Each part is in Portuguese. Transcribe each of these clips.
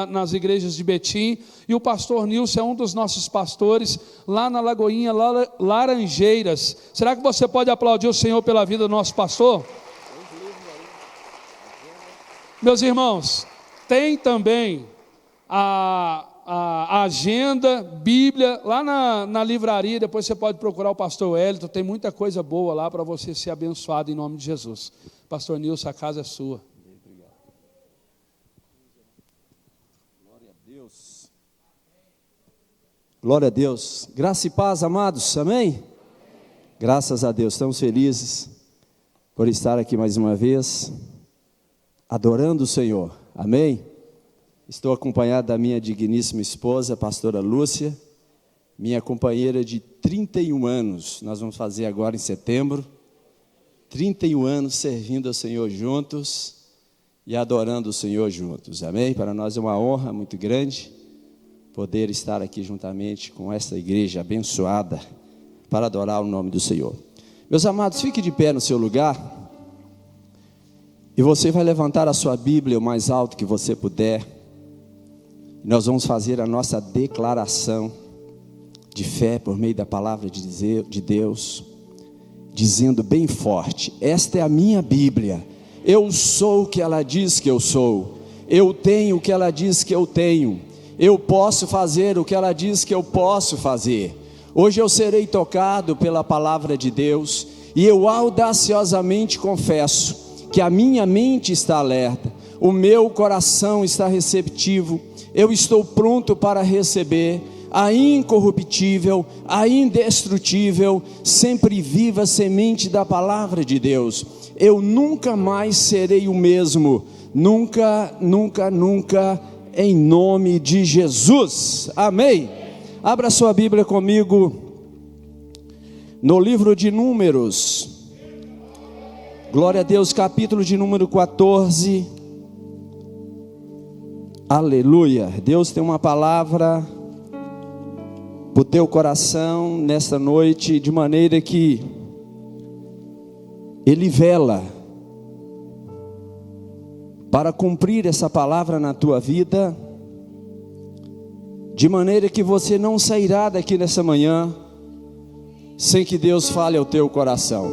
nas igrejas de Betim, e o pastor Nilson é um dos nossos pastores lá na Lagoinha Laranjeiras. Será que você pode aplaudir o Senhor pela vida do nosso pastor? Meus irmãos, tem também a agenda, Bíblia, lá na livraria. Depois você pode procurar o pastor Wellington, tem muita coisa boa lá para você ser abençoado em nome de Jesus. Pastor Nilson, a casa é sua. Glória a Deus, graça e paz, amados, amém? Graças a Deus, estamos felizes por estar aqui mais uma vez, adorando o Senhor, amém? Estou acompanhado da minha digníssima esposa, a pastora Lúcia, minha companheira de 31 anos, nós vamos fazer agora em setembro, 31 anos servindo ao Senhor juntos e adorando o Senhor juntos, amém? Para nós é uma honra muito grande poder estar aqui juntamente com essa igreja abençoada para adorar o nome do Senhor. Meus amados, fique de pé no seu lugar e você vai levantar a sua Bíblia o mais alto que você puder. Nós vamos fazer a nossa declaração de fé por meio da palavra de Deus, dizendo bem forte: esta é a minha Bíblia, eu sou o que ela diz que eu sou, eu tenho o que ela diz que eu tenho, eu posso fazer o que ela diz que eu posso fazer. Hoje eu serei tocado pela palavra de Deus, e eu audaciosamente confesso que a minha mente está alerta, o meu coração está receptivo, eu estou pronto para receber a incorruptível, a indestrutível, sempre viva semente da palavra de Deus. Eu nunca mais serei o mesmo, nunca, nunca, nunca, em nome de Jesus, amém? Abra sua Bíblia comigo no livro de Números, glória a Deus, capítulo de número 14, aleluia. Deus tem uma palavra para o teu coração nesta noite, de maneira que Ele vela para cumprir essa palavra na tua vida, de maneira que você não sairá daqui nessa manhã sem que Deus fale ao teu coração.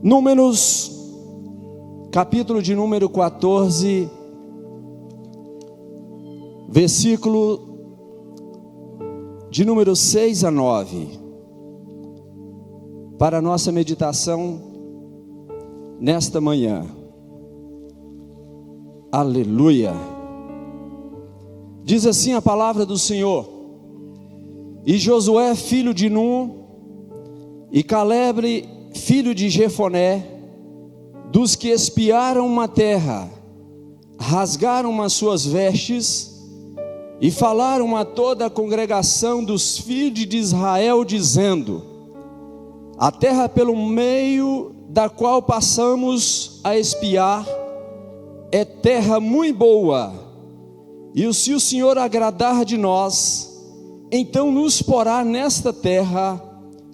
Números, capítulo de número 14, versículo de número 6 a 9, para a nossa meditação nesta manhã. Aleluia. Diz assim a palavra do Senhor: e Josué filho de Nun, e Caleb filho de Jefoné, dos que espiaram uma terra, rasgaram as suas vestes, e falaram a toda a congregação dos filhos de Israel, dizendo: a terra pelo meio da qual passamos a espiar é terra muito boa, e se o Senhor agradar de nós, então nos porá nesta terra,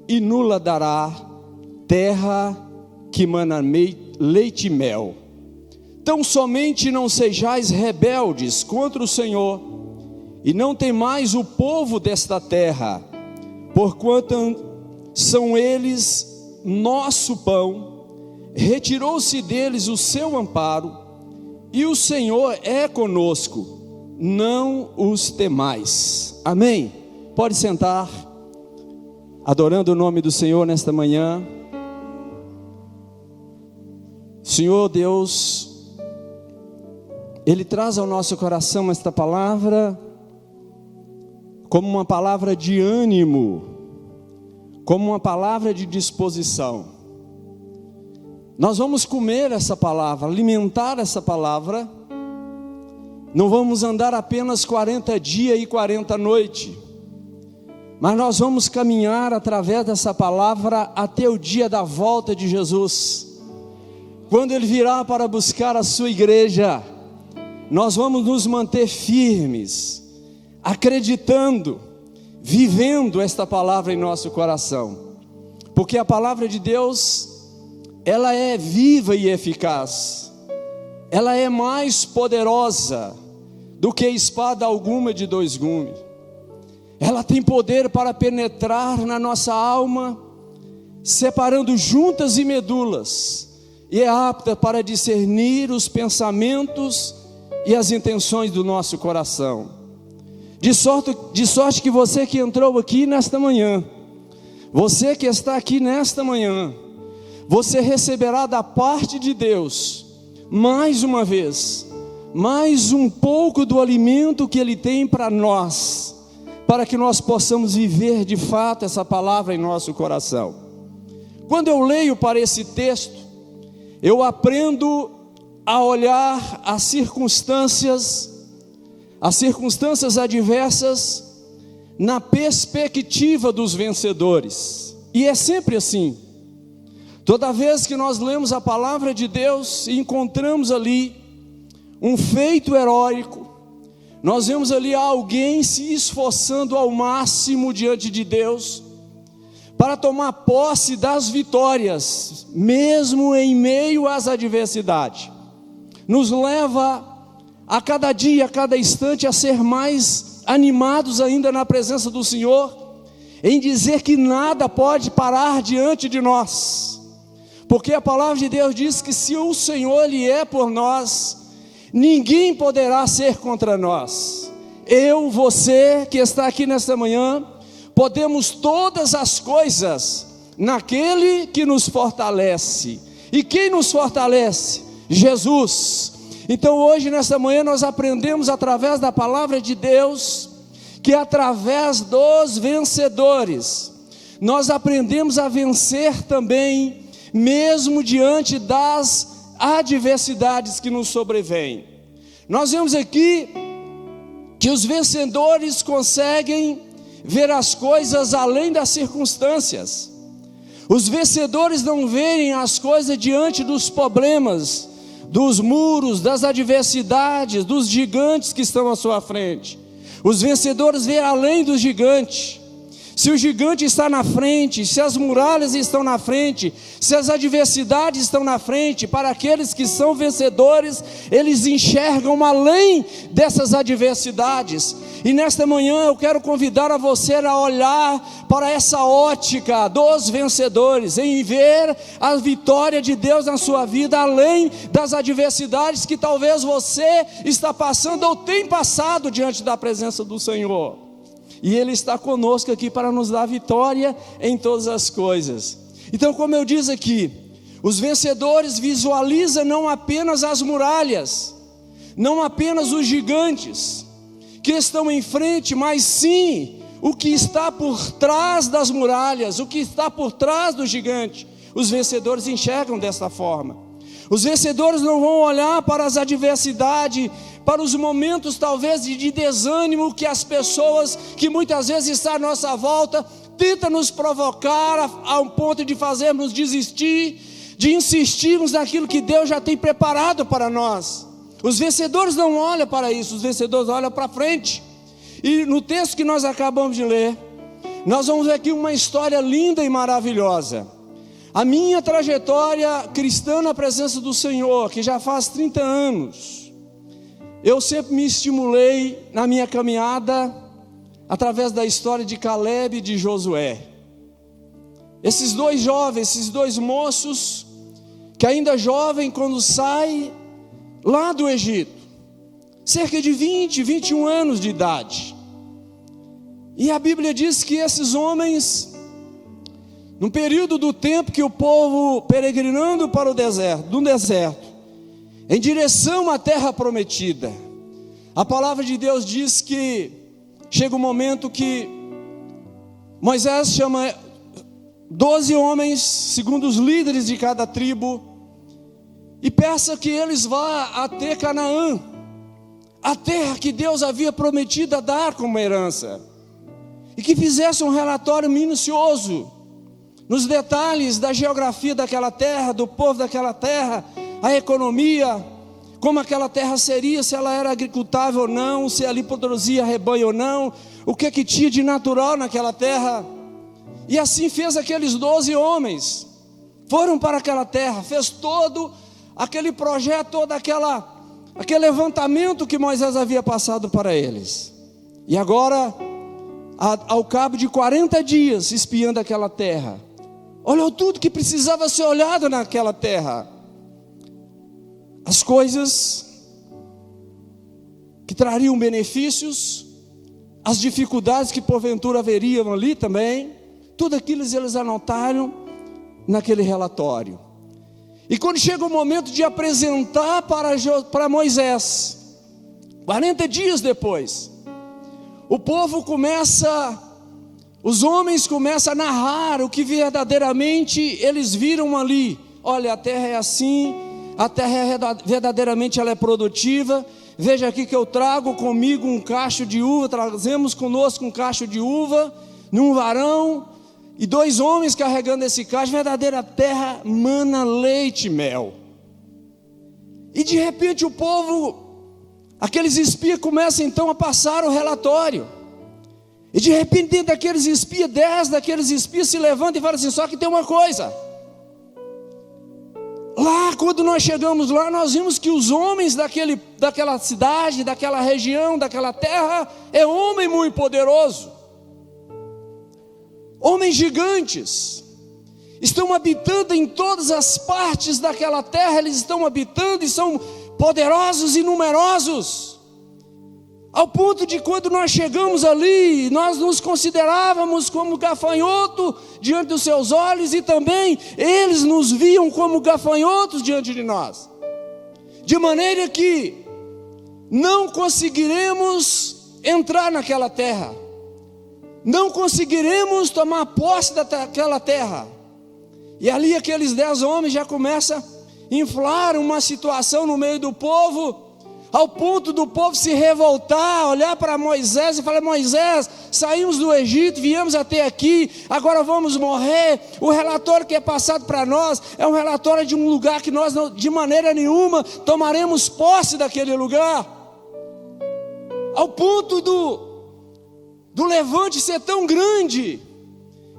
e nula dará, terra que mana leite e mel. Tão somente não sejais rebeldes contra o Senhor, e não temais o povo desta terra, porquanto são eles nosso pão. Retirou-se deles o seu amparo, e o Senhor é conosco, não os temais. Amém? Pode sentar, adorando o nome do Senhor nesta manhã. Senhor Deus, Ele traz ao nosso coração esta palavra como uma palavra de ânimo, como uma palavra de disposição. Nós vamos comer essa palavra, alimentar essa palavra. Não vamos andar apenas 40 dias e 40 noites, mas nós vamos caminhar através dessa palavra até o dia da volta de Jesus, quando Ele virá para buscar a sua igreja. Nós vamos nos manter firmes, acreditando, vivendo esta palavra em nosso coração, porque a palavra de Deus, ela é viva e eficaz, ela é mais poderosa do que espada alguma de dois gumes. Ela tem poder para penetrar na nossa alma, separando juntas e medulas, e é apta para discernir os pensamentos e as intenções do nosso coração. De sorte que você que entrou aqui nesta manhã, você que está aqui nesta manhã, você receberá da parte de Deus, mais uma vez, mais um pouco do alimento que Ele tem para nós, para que nós possamos viver de fato essa palavra em nosso coração. Quando eu leio para esse texto, eu aprendo a olhar as circunstâncias adversas, na perspectiva dos vencedores. E é sempre assim. Toda vez que nós lemos a palavra de Deus e encontramos ali um feito heróico, nós vemos ali alguém se esforçando ao máximo diante de Deus, para tomar posse das vitórias, mesmo em meio às adversidades, nos leva a cada dia, a cada instante, a ser mais animados ainda na presença do Senhor, em dizer que nada pode parar diante de nós, porque a palavra de Deus diz que se o Senhor Ele é por nós, ninguém poderá ser contra nós. Eu, você que está aqui nesta manhã, podemos todas as coisas naquele que nos fortalece. E quem nos fortalece? Jesus. Então hoje nesta manhã nós aprendemos através da palavra de Deus, que através dos vencedores, nós aprendemos a vencer também, mesmo diante das adversidades que nos sobrevêm. Nós vemos aqui que os vencedores conseguem ver as coisas além das circunstâncias. Os vencedores não veem as coisas diante dos problemas, dos muros, das adversidades, dos gigantes que estão à sua frente. Os vencedores veem além do gigante. Se o gigante está na frente, se as muralhas estão na frente, se as adversidades estão na frente, para aqueles que são vencedores, eles enxergam além dessas adversidades. E nesta manhã eu quero convidar a você a olhar para essa ótica dos vencedores, em ver a vitória de Deus na sua vida, além das adversidades que talvez você está passando ou tem passado diante da presença do Senhor. E Ele está conosco aqui para nos dar vitória em todas as coisas. Então, como eu disse aqui, os vencedores visualizam não apenas as muralhas, não apenas os gigantes que estão em frente, mas sim o que está por trás das muralhas, o que está por trás do gigante. Os vencedores enxergam desta forma. Os vencedores não vão olhar para as adversidades, para os momentos talvez de desânimo que as pessoas que muitas vezes estão à nossa volta tentam nos provocar a um ponto de fazermos desistir, de insistirmos naquilo que Deus já tem preparado para nós. Os vencedores não olham para isso, os vencedores olham para frente. E no texto que nós acabamos de ler, nós vamos ver aqui uma história linda e maravilhosa. A minha trajetória cristã na presença do Senhor, que já faz 30 anos, eu sempre me estimulei na minha caminhada através da história de Caleb e de Josué. Esses dois jovens, esses dois moços, que ainda jovem quando saem lá do Egito, cerca de 20, 21 anos de idade. E a Bíblia diz que esses homens, num período do tempo que o povo peregrinando para o deserto, em direção à terra prometida, a palavra de Deus diz que chega um momento que Moisés chama 12 homens, segundo os líderes de cada tribo, e peça que eles vá até Canaã, a terra que Deus havia prometido a dar como herança, e que fizesse um relatório minucioso nos detalhes da geografia daquela terra, do povo daquela terra, a economia, como aquela terra seria, se ela era agricultável ou não, se ali produzia rebanho ou não, o que tinha de natural naquela terra. E assim fez aqueles 12 homens, foram para aquela terra, fez todo aquele projeto, toda aquele levantamento que Moisés havia passado para eles. E agora, ao cabo de 40 dias espiando aquela terra, olhou tudo que precisava ser olhado naquela terra. As coisas que trariam benefícios, as dificuldades que porventura haveriam ali também, tudo aquilo eles anotaram naquele relatório. E quando chega o momento de apresentar para Moisés, 40 dias depois, o povo os homens começam a narrar o que verdadeiramente eles viram ali. Olha, a terra é assim, a terra verdadeiramente ela é produtiva. Veja aqui que eu trago comigo um cacho de uva, trazemos conosco um cacho de uva, num varão, e 2 homens carregando esse cacho. Verdadeira terra mana leite e mel. E de repente o povo, aqueles espias começam então a passar o relatório. E de repente dentro daqueles espias, 10 daqueles espias se levantam e falam assim: só que tem uma coisa. Lá, quando nós chegamos lá, nós vimos que os homens daquela cidade, daquela região, daquela terra, é homem muito poderoso. Homens gigantes, estão habitando em todas as partes daquela terra, eles estão habitando e são poderosos e numerosos. Ao ponto de quando nós chegamos ali, nós nos considerávamos como gafanhoto diante dos seus olhos, e também eles nos viam como gafanhotos diante de nós. De maneira que não conseguiremos entrar naquela terra, não conseguiremos tomar posse daquela terra. E ali aqueles 10 homens já começam a inflar uma situação no meio do povo, ao ponto do povo se revoltar, olhar para Moisés e falar: Moisés, saímos do Egito, viemos até aqui, agora vamos morrer. O relatório que é passado para nós é um relatório de um lugar que nós de maneira nenhuma tomaremos posse daquele lugar. Ao ponto do levante ser tão grande,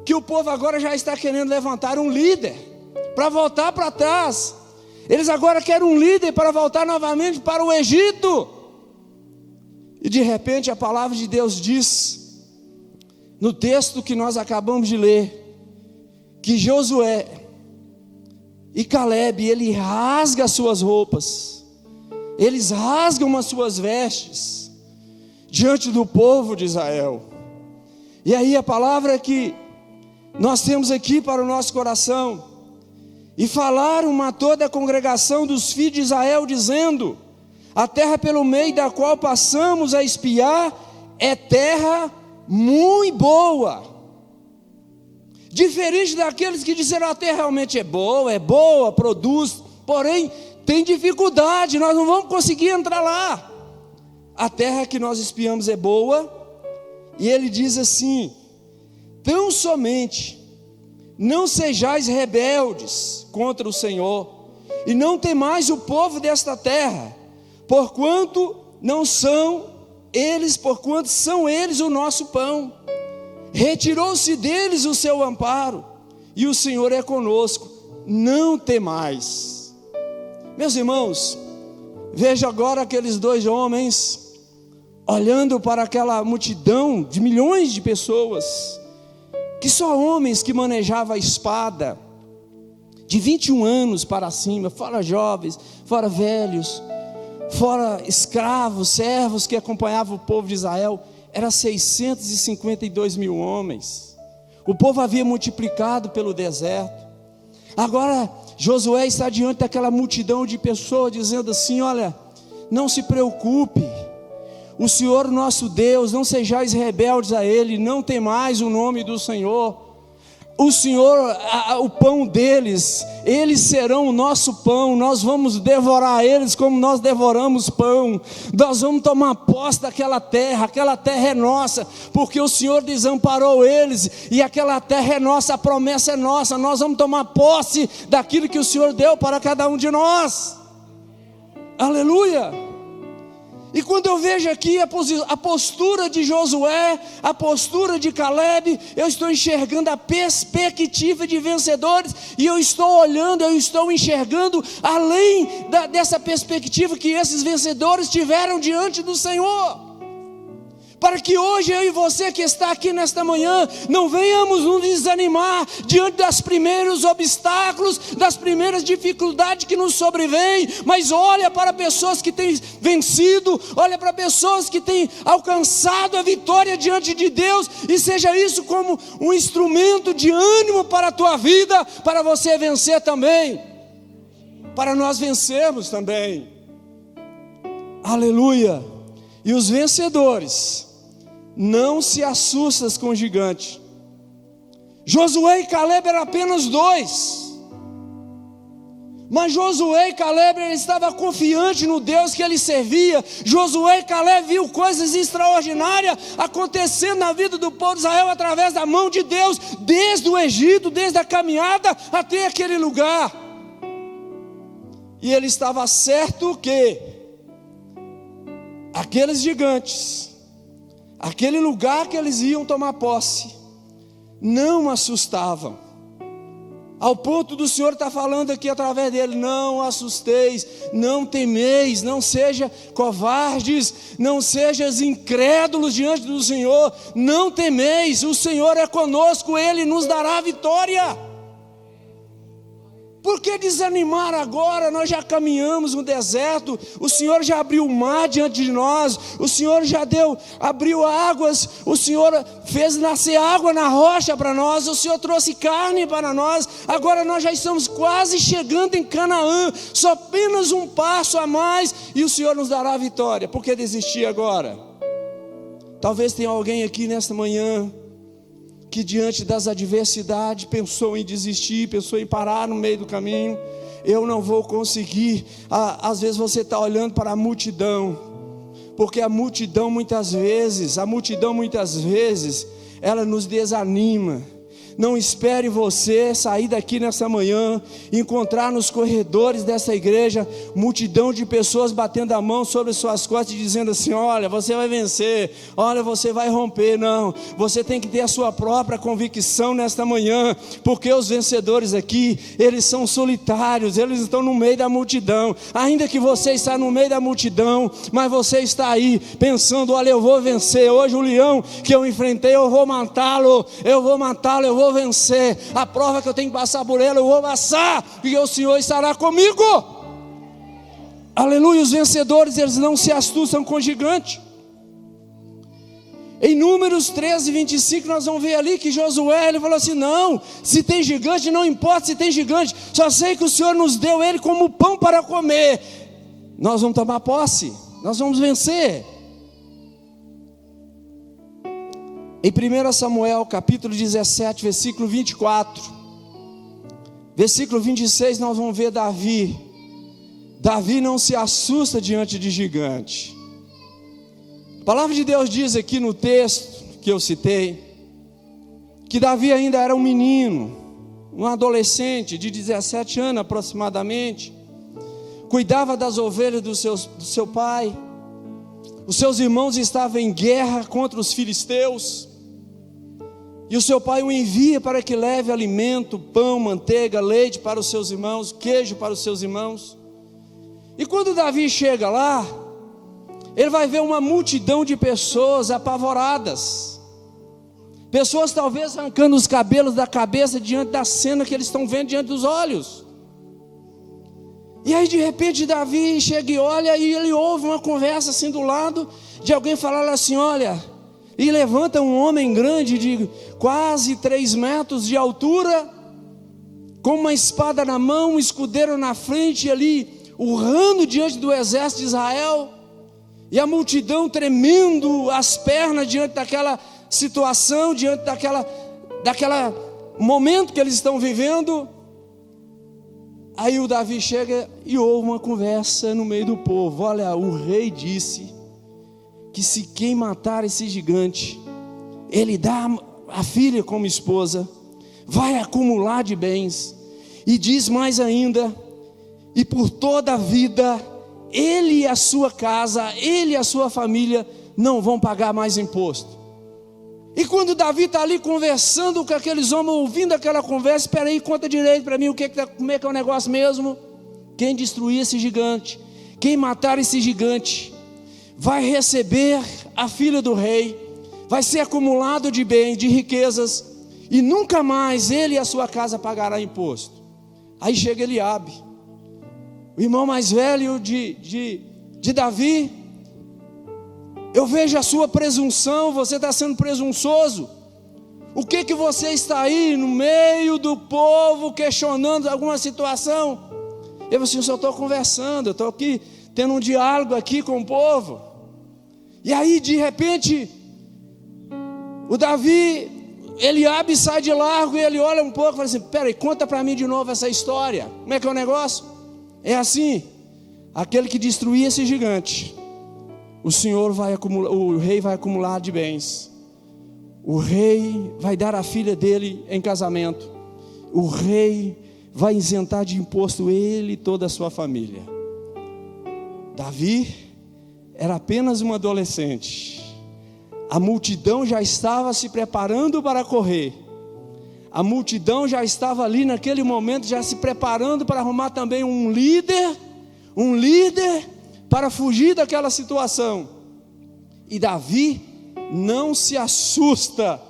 que o povo agora já está querendo levantar um líder para voltar para trás. Eles agora querem um líder para voltar novamente para o Egito. E de repente a palavra de Deus diz, no texto que nós acabamos de ler, que Josué e Calebe, ele rasga as suas roupas, eles rasgam as suas vestes, diante do povo de Israel. E aí a palavra que nós temos aqui para o nosso coração: e falaram a toda a congregação dos filhos de Israel, dizendo: a terra pelo meio da qual passamos a espiar é terra muito boa. Diferente daqueles que disseram: a terra realmente é boa, produz, porém tem dificuldade, nós não vamos conseguir entrar lá. A terra que nós espiamos é boa. E ele diz assim: tão somente não sejais rebeldes contra o Senhor, e não temais o povo desta terra, porquanto são eles o nosso pão. Retirou-se deles o seu amparo, e o Senhor é conosco, não temais. Meus irmãos, veja agora aqueles 2 homens, olhando para aquela multidão de milhões de pessoas, que só homens que manejavam a espada, de 21 anos para cima, fora jovens, fora velhos, fora escravos, servos que acompanhavam o povo de Israel, eram 652 mil homens. O povo havia multiplicado pelo deserto. Agora Josué está diante daquela multidão de pessoas, dizendo assim: olha, não se preocupe, o Senhor nosso Deus, não sejais rebeldes a Ele, não temais o nome do Senhor. O Senhor, o pão deles, eles serão o nosso pão, nós vamos devorar eles como nós devoramos pão. Nós vamos tomar posse daquela terra, aquela terra é nossa, porque o Senhor desamparou eles, e aquela terra é nossa, a promessa é nossa, nós vamos tomar posse daquilo que o Senhor deu para cada um de nós. Aleluia! E quando eu vejo aqui a postura de Josué, a postura de Caleb, eu estou enxergando a perspectiva de vencedores, e eu estou olhando, eu estou enxergando além dessa perspectiva que esses vencedores tiveram diante do Senhor. Para que hoje eu e você que está aqui nesta manhã, não venhamos nos desanimar diante dos primeiros obstáculos, das primeiras dificuldades que nos sobrevêm, mas olha para pessoas que têm vencido, olha para pessoas que têm alcançado a vitória diante de Deus, e seja isso como um instrumento de ânimo para a tua vida, para você vencer também, para nós vencermos também. Aleluia! E os vencedores não se assustam com o gigante. Josué e Caleb eram apenas dois, mas Josué e Caleb estavam confiantes no Deus que ele servia. Josué e Caleb viu coisas extraordinárias acontecendo na vida do povo de Israel através da mão de Deus, desde o Egito, desde a caminhada até aquele lugar. E ele estava certo que aqueles gigantes, aquele lugar que eles iam tomar posse, não assustavam, ao ponto do Senhor estar falando aqui através dele: não assusteis, não temeis, não sejam covardes, não sejam incrédulos diante do Senhor, não temeis, o Senhor é conosco, Ele nos dará a vitória. Por que desanimar agora? Nós já caminhamos no deserto, o Senhor já abriu o mar diante de nós, o Senhor já abriu águas, o Senhor fez nascer água na rocha para nós, o Senhor trouxe carne para nós, agora nós já estamos quase chegando em Canaã, só apenas um passo a mais e o Senhor nos dará a vitória. Por que desistir agora? Talvez tenha alguém aqui nesta manhã que diante das adversidades pensou em desistir, pensou em parar no meio do caminho. Eu não vou conseguir. Às vezes você está olhando para a multidão, porque a multidão muitas vezes, ela nos desanima. Não espere você sair daqui nessa manhã, encontrar nos corredores dessa igreja multidão de pessoas batendo a mão sobre suas costas e dizendo assim: olha, você vai vencer, olha, você vai romper. Não, você tem que ter a sua própria convicção nesta manhã, porque os vencedores aqui, eles são solitários, eles estão no meio da multidão. Ainda que você está no meio da multidão, mas você está aí pensando: olha, eu vou vencer, hoje o leão que eu enfrentei, eu vou matá-lo, eu vou vencer, a prova que eu tenho que passar por ela, eu vou passar, e o Senhor estará comigo. Aleluia. Os vencedores, eles não se assustam com o gigante. Em Números 13, 25, nós vamos ver ali que Josué, ele falou assim: não, se tem gigante, não importa se tem gigante, só sei que o Senhor nos deu ele como pão para comer, nós vamos tomar posse, nós vamos vencer. Em 1 Samuel capítulo 17, versículo 24, versículo 26, nós vamos ver Davi. Davi não se assusta diante de gigante. A palavra de Deus diz aqui no texto que eu citei, que Davi ainda era um menino, um adolescente de 17 anos aproximadamente, cuidava das ovelhas do seu pai. Os seus irmãos estavam em guerra contra os filisteus, e o seu pai o envia para que leve alimento, pão, manteiga, leite para os seus irmãos, queijo para os seus irmãos. E quando Davi chega lá, ele vai ver uma multidão de pessoas apavoradas, pessoas talvez arrancando os cabelos da cabeça diante da cena que eles estão vendo diante dos olhos. E aí de repente Davi chega e olha, e ele ouve uma conversa assim do lado de alguém falar assim: olha, e levanta um homem grande de quase 3 metros de altura, com uma espada na mão, um escudeiro na frente, e ali urrando diante do exército de Israel, e a multidão tremendo as pernas diante daquela situação, diante daquela momento que eles estão vivendo. Aí o Davi chega e ouve uma conversa no meio do povo: olha, o rei disse que se quem matar esse gigante, ele dá a filha como esposa, vai acumular de bens, e diz mais ainda: e por toda a vida ele e a sua casa, ele e a sua família não vão pagar mais imposto. E quando Davi está ali conversando com aqueles homens, ouvindo aquela conversa, espera aí, conta direito para mim como é que é o negócio mesmo. Quem destruir esse gigante, quem matar esse gigante, vai receber a filha do rei, vai ser acumulado de bens, de riquezas, e nunca mais ele e a sua casa pagará imposto. Aí chega Eliabe, o irmão mais velho de Davi. Eu vejo a sua presunção, você está sendo presunçoso. O que você está aí no meio do povo questionando alguma situação? Eu assim, só estou conversando, eu estou aqui tendo um diálogo aqui com o povo. E aí de repente o Davi, Eliabe sai de largo e ele olha um pouco e fala assim: peraí, conta para mim de novo essa história. Como é que é o negócio? É assim: aquele que destruir esse gigante, o rei vai acumular de bens. O rei vai dar a filha dele em casamento. O rei vai isentar de imposto ele e toda a sua família. Davi era apenas um adolescente. A multidão já estava se preparando para correr. A multidão já estava ali naquele momento, já se preparando para arrumar também um líder para fugir daquela situação. E Davi não se assusta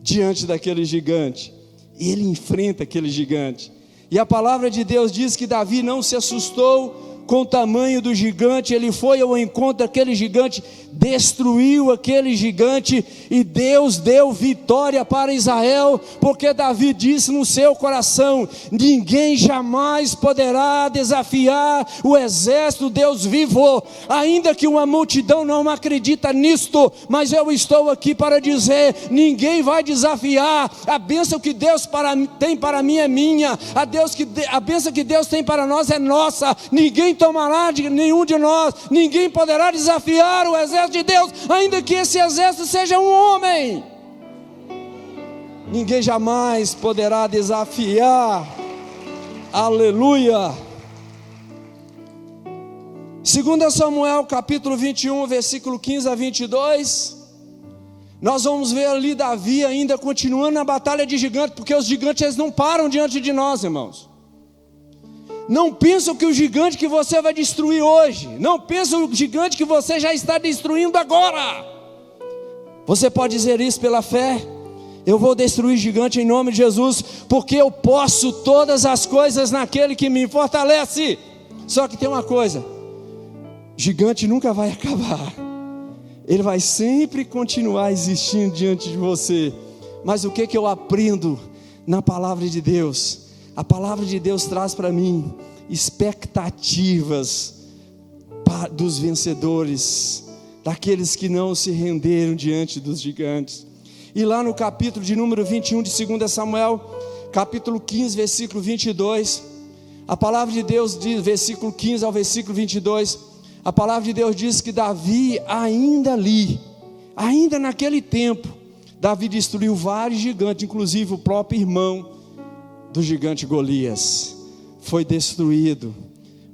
diante daquele gigante. Ele enfrenta aquele gigante. E a palavra de Deus diz que Davi não se assustou com o tamanho do gigante. Ele foi ao encontro daquele gigante, destruiu aquele gigante, e Deus deu vitória para Israel, porque Davi disse no seu coração: ninguém jamais poderá desafiar o exército do Deus vivo, ainda que uma multidão não acredita nisto, mas eu estou aqui para dizer: ninguém vai desafiar. A bênção que Deus tem para mim é minha, a bênção que Deus tem para nós é nossa. Ninguém tomará de nenhum de nós, ninguém poderá desafiar o exército de Deus, ainda que esse exército seja um homem. Ninguém jamais poderá desafiar. Aleluia. 2 Samuel capítulo 21, versículo 15 a 22. Nós vamos ver ali Davi ainda continuando na batalha de gigantes, porque os gigantes eles não param diante de nós, irmãos. Não pensa que o gigante que você vai destruir hoje, não pensa o gigante que você já está destruindo agora. Você pode dizer isso pela fé: eu vou destruir gigante em nome de Jesus, porque eu posso todas as coisas naquele que me fortalece. Só que tem uma coisa: gigante nunca vai acabar, ele vai sempre continuar existindo diante de você. Mas o que eu aprendo na palavra de Deus? A palavra de Deus traz para mim expectativas dos vencedores, daqueles que não se renderam diante dos gigantes. E lá no capítulo de número 21 de 2 Samuel, capítulo 15, versículo 22, a palavra de Deus diz, versículo 15 ao versículo 22, a palavra de Deus diz que Davi ainda naquele tempo, Davi destruiu vários gigantes, inclusive o próprio irmão do gigante Golias foi destruído,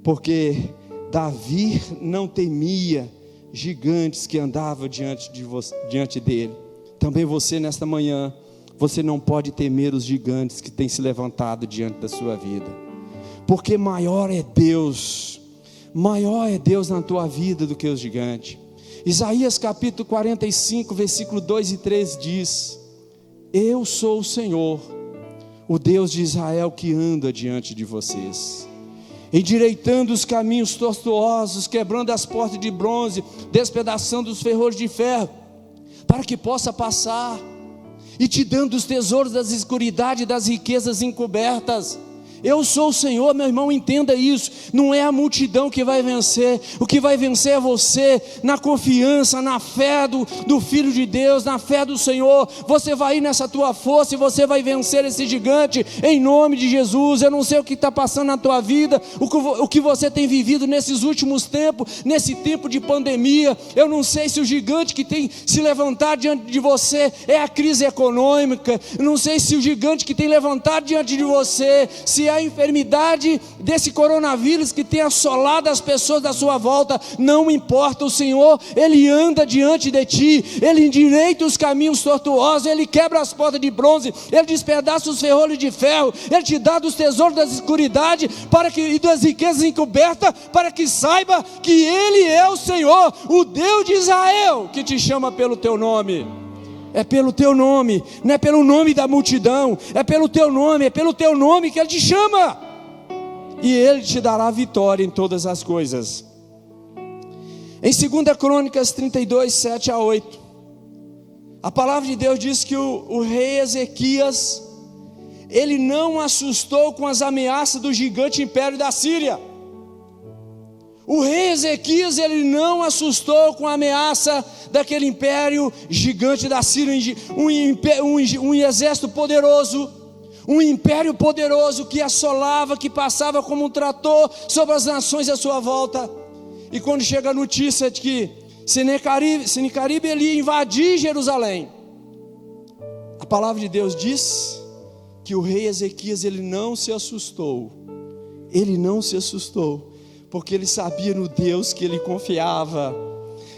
porque Davi não temia gigantes que andavam diante dele. Também você nesta manhã, você não pode temer os gigantes que têm se levantado diante da sua vida, porque maior é Deus na tua vida do que os gigantes. Isaías capítulo 45, versículo 2 e 3 diz: eu sou o Senhor, o Deus de Israel, que anda diante de vocês, endireitando os caminhos tortuosos, quebrando as portas de bronze, despedaçando os ferrolhos de ferro, para que possa passar, e te dando os tesouros das escuridades e das riquezas encobertas. Eu sou o Senhor, meu irmão, entenda isso. Não é a multidão que vai vencer. O que vai vencer é você, na confiança, na fé do Filho de Deus, na fé do Senhor. Você vai ir nessa tua força e você vai vencer esse gigante, em nome de Jesus. Eu não sei o que está passando na tua vida, o que você tem vivido nesses últimos tempos, nesse tempo de pandemia. Eu não sei se o gigante que tem se levantado diante de você é a crise econômica. Eu não sei se o gigante que tem levantado diante de você, se a enfermidade desse coronavírus que tem assolado as pessoas da sua volta, não importa, o Senhor, Ele anda diante de ti, Ele endireita os caminhos tortuosos, Ele quebra as portas de bronze, Ele despedaça os ferrolhos de ferro, Ele te dá dos tesouros da escuridade e das riquezas encobertas, para que saiba que Ele é o Senhor, o Deus de Israel, que te chama pelo teu nome. É pelo teu nome, não é pelo nome da multidão, é pelo teu nome que Ele te chama, e Ele te dará vitória em todas as coisas. Em 2 Crônicas 32, 7 a 8, a palavra de Deus diz que o rei Ezequias, ele não assustou com as ameaças do gigante império da Síria. O rei Ezequias, ele não assustou com a ameaça daquele império gigante da Síria, um exército poderoso, um império poderoso que assolava, que passava como um trator sobre as nações à sua volta. E quando chega a notícia de que Senaqueribe ele ia invadir Jerusalém, a palavra de Deus diz que o rei Ezequias, ele não se assustou, porque ele sabia no Deus que ele confiava,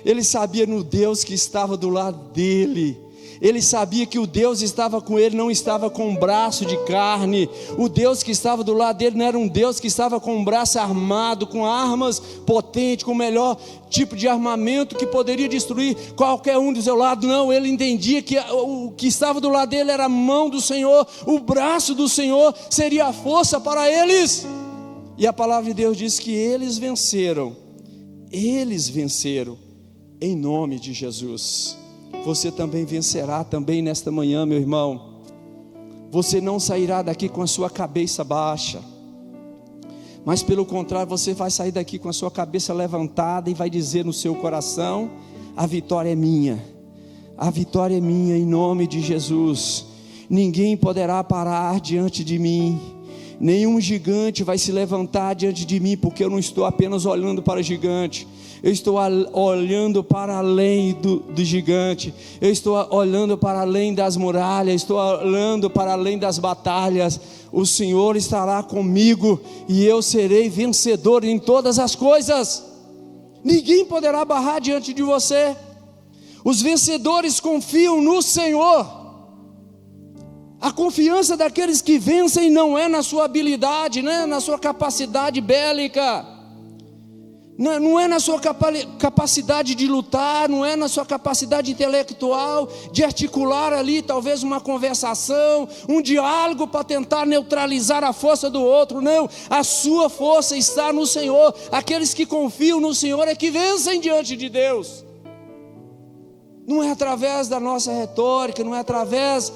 ele sabia no Deus que estava do lado dele, ele sabia que o Deus estava com ele, não estava com um braço de carne, o Deus que estava do lado dele não era um Deus que estava com um braço armado, com armas potentes, com o melhor tipo de armamento que poderia destruir qualquer um do seu lado. Não, ele entendia que o que estava do lado dele era a mão do Senhor, o braço do Senhor seria a força para eles. E a palavra de Deus diz que eles venceram em nome de Jesus. Você também vencerá também nesta manhã, meu irmão. Você não sairá daqui com a sua cabeça baixa, mas pelo contrário, você vai sair daqui com a sua cabeça levantada e vai dizer no seu coração: a vitória é minha em nome de Jesus. Ninguém poderá parar diante de mim, nenhum gigante vai se levantar diante de mim, porque eu não estou apenas olhando para o gigante, eu estou olhando para além do gigante, eu estou olhando para além das muralhas, estou olhando para além das batalhas. O Senhor estará comigo e eu serei vencedor em todas as coisas. Ninguém poderá barrar diante de você. Os vencedores confiam no Senhor. A confiança daqueles que vencem não é na sua habilidade, não é na sua capacidade bélica, não é na sua capacidade de lutar, não é na sua capacidade intelectual, de articular ali talvez uma conversação, um diálogo para tentar neutralizar a força do outro. Não, a sua força está no Senhor. Aqueles que confiam no Senhor é que vencem diante de Deus. Não é através da nossa retórica, não é através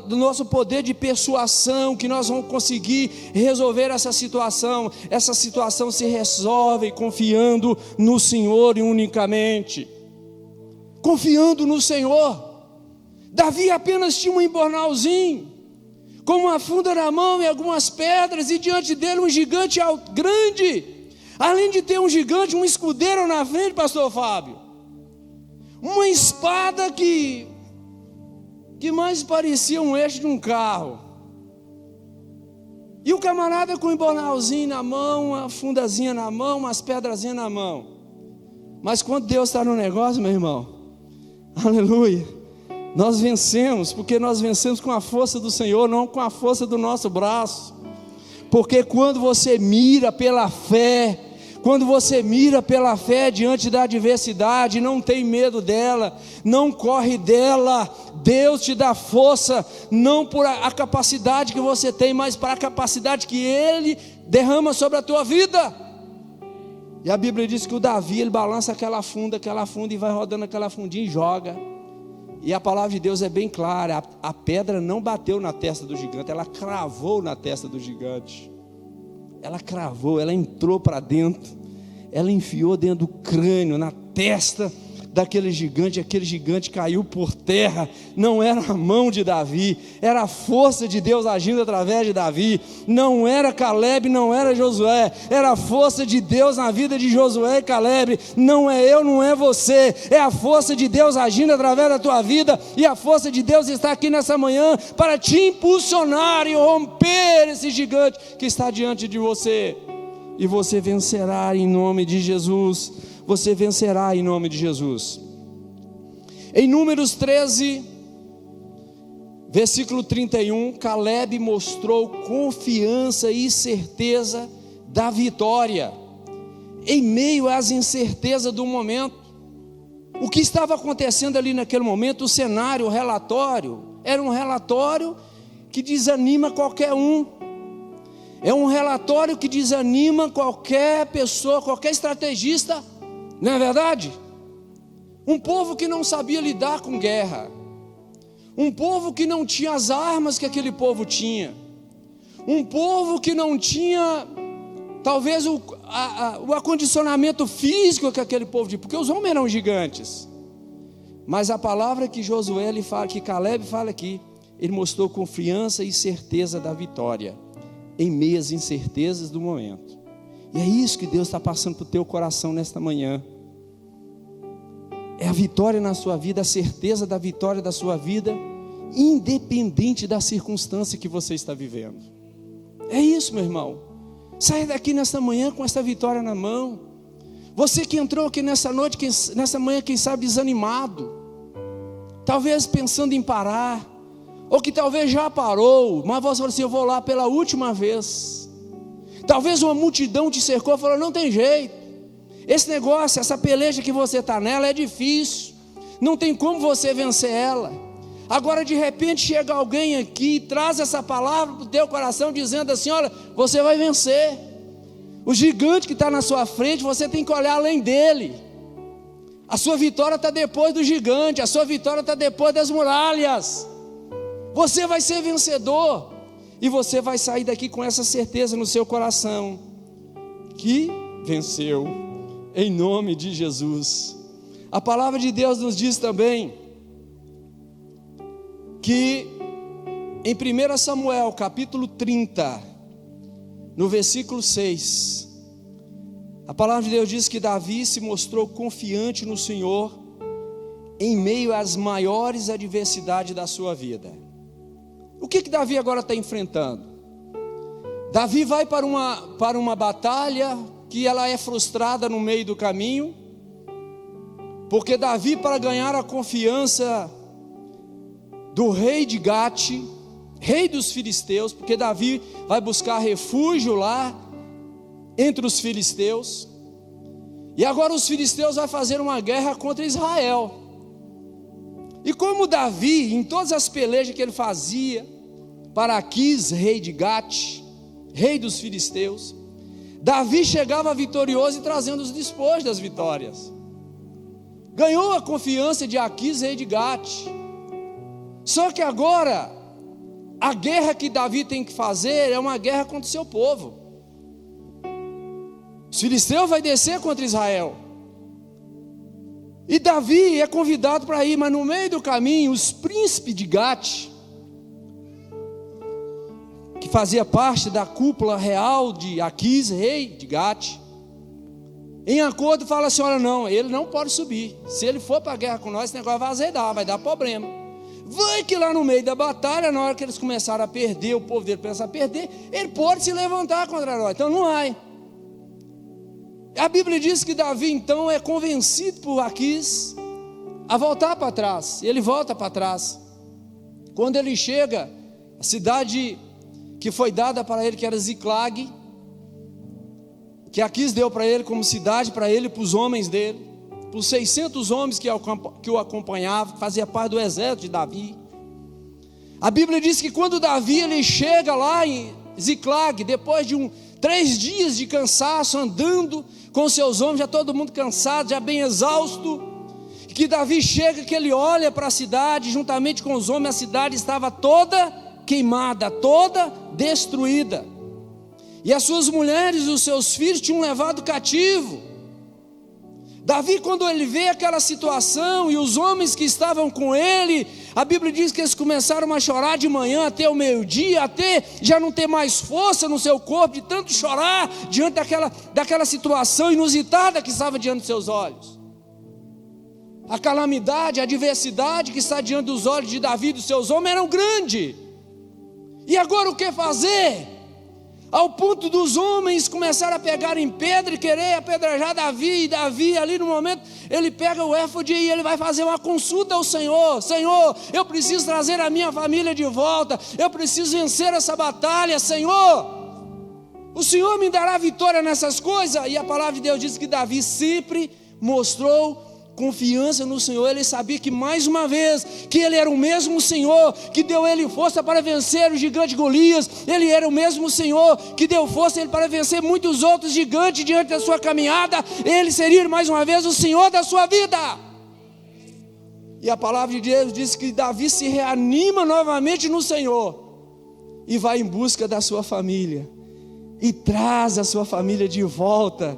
do nosso poder de persuasão que nós vamos conseguir resolver essa situação. Essa situação se resolve confiando no Senhor e unicamente confiando no Senhor. Davi apenas tinha um embornalzinho com uma funda na mão e algumas pedras, e diante dele um gigante grande. Além de ter um gigante, um escudeiro na frente, pastor Fábio, uma espada que mais parecia um eixo de um carro, e o camarada com um embornalzinho na mão, uma fundazinha na mão, umas pedrazinhas na mão. Mas quando Deus está no negócio, meu irmão, aleluia, nós vencemos, porque nós vencemos com a força do Senhor, não com a força do nosso braço. Porque quando você mira pela fé, diante da adversidade, não tem medo dela, não corre dela, Deus te dá força, não por a capacidade que você tem, mas para a capacidade que Ele derrama sobre a tua vida. E a Bíblia diz que o Davi, ele balança aquela funda e vai rodando aquela fundinha e joga. E a palavra de Deus é bem clara: a pedra não bateu na testa do gigante, ela cravou na testa do gigante. Ela cravou, ela entrou para dentro, ela enfiou dentro do crânio, na testa daquele gigante. Aquele gigante caiu por terra. Não era a mão de Davi, era a força de Deus agindo através de Davi. Não era Caleb, não era Josué, era a força de Deus na vida de Josué e Caleb. Não é eu, não é você, é a força de Deus agindo através da tua vida. E a força de Deus está aqui nessa manhã para te impulsionar e romper esse gigante que está diante de você. E você vencerá em nome de Jesus. Você vencerá em nome de Jesus. Em Números 13, versículo 31, Caleb mostrou confiança e certeza da vitória, em meio às incertezas do momento. O que estava acontecendo ali naquele momento, o cenário, o relatório, era um relatório que desanima qualquer um. É um relatório que desanima qualquer pessoa, qualquer estrategista. Não é verdade? Um povo que não sabia lidar com guerra, um povo que não tinha as armas que aquele povo tinha, um povo que não tinha talvez o acondicionamento físico que aquele povo tinha, porque os homens eram gigantes. Mas a palavra que Josué ele fala, que Caleb fala aqui, ele mostrou confiança e certeza da vitória em meio às incertezas do momento. E é isso que Deus está passando para o teu coração nesta manhã. É a vitória na sua vida, a certeza da vitória da sua vida, independente da circunstância que você está vivendo. É isso, meu irmão. Saia daqui nesta manhã com esta vitória na mão. Você que entrou aqui nessa noite, nessa manhã, quem sabe desanimado, talvez pensando em parar, ou que talvez já parou, mas você falou assim: eu vou lá pela última vez. Talvez uma multidão te cercou e falou: não tem jeito, esse negócio, essa peleja que você está nela é difícil, não tem como você vencer ela. Agora de repente chega alguém aqui e traz essa palavra para o teu coração, dizendo assim: olha, você vai vencer. O gigante que está na sua frente, você tem que olhar além dele. A sua vitória está depois do gigante, a sua vitória está depois das muralhas. Você vai ser vencedor. E você vai sair daqui com essa certeza no seu coração, que venceu, em nome de Jesus. A palavra de Deus nos diz também que em 1 Samuel capítulo 30, no versículo 6, a palavra de Deus diz que Davi se mostrou confiante no Senhor em meio às maiores adversidades da sua vida. O que Davi agora está enfrentando? Davi vai para uma batalha que ela é frustrada no meio do caminho, porque Davi, para ganhar a confiança do rei de Gate, rei dos filisteus, porque Davi vai buscar refúgio lá entre os filisteus, e agora os filisteus vão fazer uma guerra contra Israel. E como Davi, em todas as pelejas que ele fazia para Aquis, rei de Gate, rei dos filisteus, Davi chegava vitorioso e trazendo os despojos das vitórias. Ganhou a confiança de Aquis, rei de Gate. Só que agora, a guerra que Davi tem que fazer é uma guerra contra o seu povo. Os filisteus vão descer contra Israel. E Davi é convidado para ir, mas no meio do caminho, os príncipes de Gate, que fazia parte da cúpula real de Aquis, rei de Gate, em acordo fala assim: olha, não, ele não pode subir. Se ele for para a guerra com nós, esse negócio vai azedar, vai dar problema. Vai que lá no meio da batalha, na hora que eles começaram a perder, o povo dele pensa a perder, ele pode se levantar contra nós, então não vai. A Bíblia diz que Davi então é convencido por Aquis a voltar para trás. Ele volta para trás. Quando ele chega, a cidade que foi dada para ele, que era Ziclag, que Aquis deu para ele como cidade, para ele e para os homens dele, para os 600 homens que o acompanhavam, fazia parte do exército de Davi. A Bíblia diz que quando Davi ele chega lá em Ziclag, depois de 3 dias de cansaço, andando com seus homens, já todo mundo cansado, já bem exausto, que Davi chega, que ele olha para a cidade, juntamente com os homens, a cidade estava toda queimada, toda destruída, e as suas mulheres e os seus filhos tinham levado cativo. Davi, quando ele vê aquela situação e os homens que estavam com ele, a Bíblia diz que eles começaram a chorar de manhã até o meio-dia, até já não ter mais força no seu corpo, de tanto chorar diante daquela situação inusitada que estava diante dos seus olhos. A calamidade, a adversidade que está diante dos olhos de Davi e dos seus homens eram grande. E agora o que fazer? Ao ponto dos homens começarem a pegar em pedra e querer apedrejar Davi. E Davi ali no momento, ele pega o éfode e ele vai fazer uma consulta ao Senhor. Senhor, eu preciso trazer a minha família de volta. Eu preciso vencer essa batalha, Senhor. O Senhor me dará vitória nessas coisas. E a palavra de Deus diz que Davi sempre mostrou confiança no Senhor. Ele sabia que mais uma vez, que Ele era o mesmo Senhor que deu a Ele força para vencer o gigante Golias. Ele era o mesmo Senhor que deu força a Ele para vencer muitos outros gigantes diante da sua caminhada. Ele seria mais uma vez o Senhor da sua vida. E a palavra de Deus diz que Davi se reanima novamente no Senhor e vai em busca da sua família e traz a sua família de volta,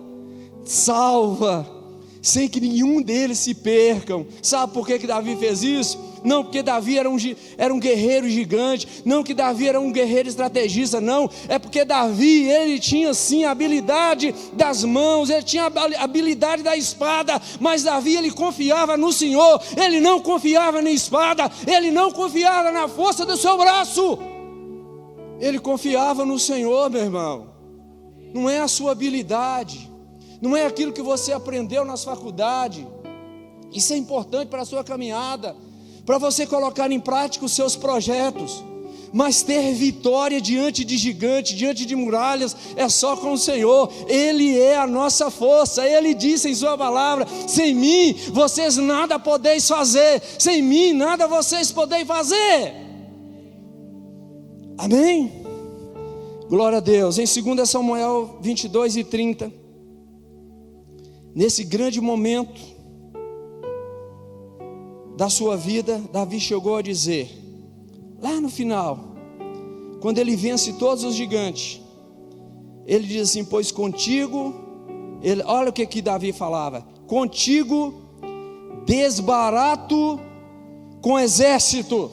salva, sem que nenhum deles se percam. Sabe por que Davi fez isso? Não porque Davi era um guerreiro gigante, não que Davi era um guerreiro estrategista, não. É porque Davi, ele tinha sim a habilidade das mãos, ele tinha a habilidade da espada, mas Davi, ele confiava no Senhor. Ele não confiava na espada, ele não confiava na força do seu braço, ele confiava no Senhor, meu irmão. Não é a sua habilidade, não é aquilo que você aprendeu nas faculdades. Isso é importante para a sua caminhada, para você colocar em prática os seus projetos. Mas ter vitória diante de gigantes, diante de muralhas, é só com o Senhor. Ele é a nossa força. Ele disse em sua palavra: sem mim vocês nada podeis fazer, sem mim nada vocês podeis fazer. Amém? Glória a Deus. Em 2 Samuel 22:30, nesse grande momento da sua vida, Davi chegou a dizer, lá no final, quando ele vence todos os gigantes, ele diz assim: pois contigo, olha o que Davi falava: contigo desbarato com exército,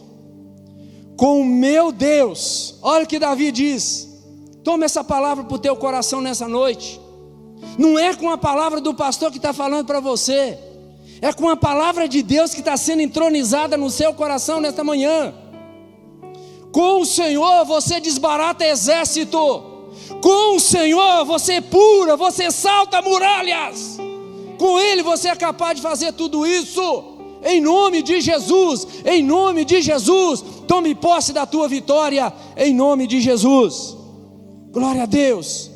com o meu Deus. Olha o que Davi diz. Toma essa palavra para o teu coração nessa noite. Não é com a palavra do pastor que está falando para você, é com a palavra de Deus que está sendo entronizada no seu coração nesta manhã. Com o Senhor você desbarata exército, com o Senhor você pura, você salta muralhas, com Ele você é capaz de fazer tudo isso. Em nome de Jesus, em nome de Jesus, tome posse da tua vitória, em nome de Jesus. Glória a Deus.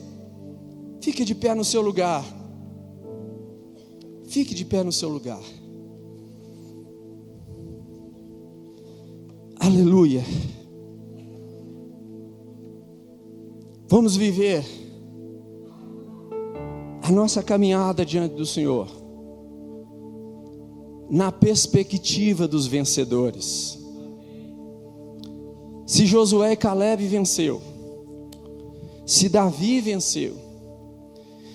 Fique de pé no seu lugar. Fique de pé no seu lugar. Aleluia. Vamos viver a nossa caminhada diante do Senhor na perspectiva dos vencedores. Se Josué e Caleb venceu, se Davi venceu,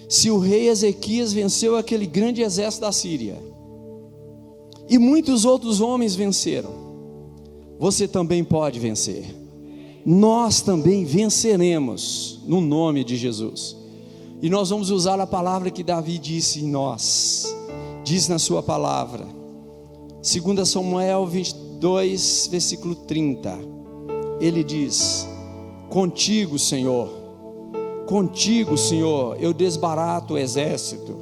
se o rei Ezequias venceu aquele grande exército da Síria, e muitos outros homens venceram, você também pode vencer. Nós também venceremos no nome de Jesus. E nós vamos usar a palavra que Davi disse em nós. Diz na sua palavra, 2 Samuel 22, versículo 30. Ele diz: contigo, Senhor, eu desbarato o exército.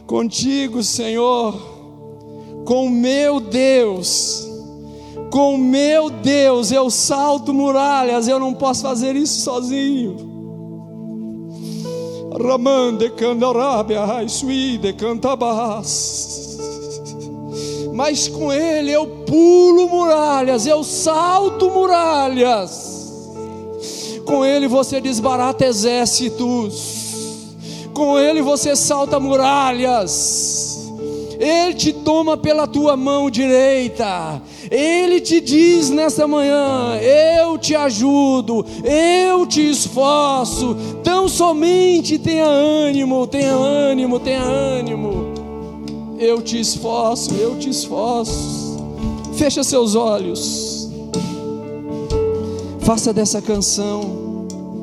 Contigo, Senhor, com meu Deus, eu salto muralhas. Eu não posso fazer isso sozinho. Ramande candarabia, suide cantabas. Mas com Ele eu pulo muralhas, eu salto muralhas. Com Ele você desbarata exércitos, com Ele você salta muralhas. Ele te toma pela tua mão direita, Ele te diz nessa manhã: eu te ajudo, eu te esforço, tão somente tenha ânimo, tenha ânimo, tenha ânimo. Eu te esforço, eu te esforço. Fecha seus olhos, faça dessa canção